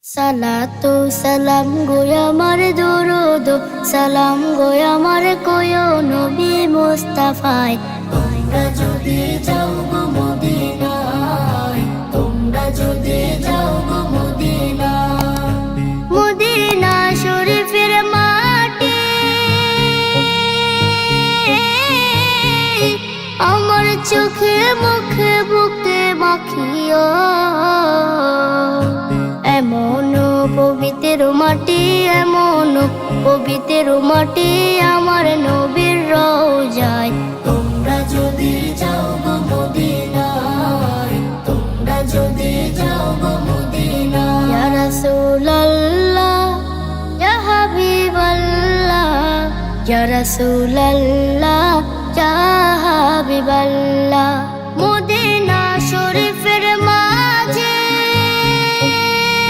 সালাতু সালাম গো আমার দরুদ সালাম গো আমার কোয় নবী মুস্তাফায়। তোমরা যদি যাও গো মদিনায়, তোমরা যদি যাও গো মদিনায়, মদিনা শরীফের মাটি আমার চোখে মুখে বুকে মাখিও। এমন পবিত্র মাটি, এমন পবিত্র মাটি আমার নবীর রওজায়। তোমরা যদি যাও গো মদিনায়, তোমরা যদি যাও গো মদিনায়। ইয়া রাসূলুল্লাহ ইয়া হাবিবাল্লাহ, ইয়া রাসূলুল্লাহ ইয়া হাবিবাল্লাহ।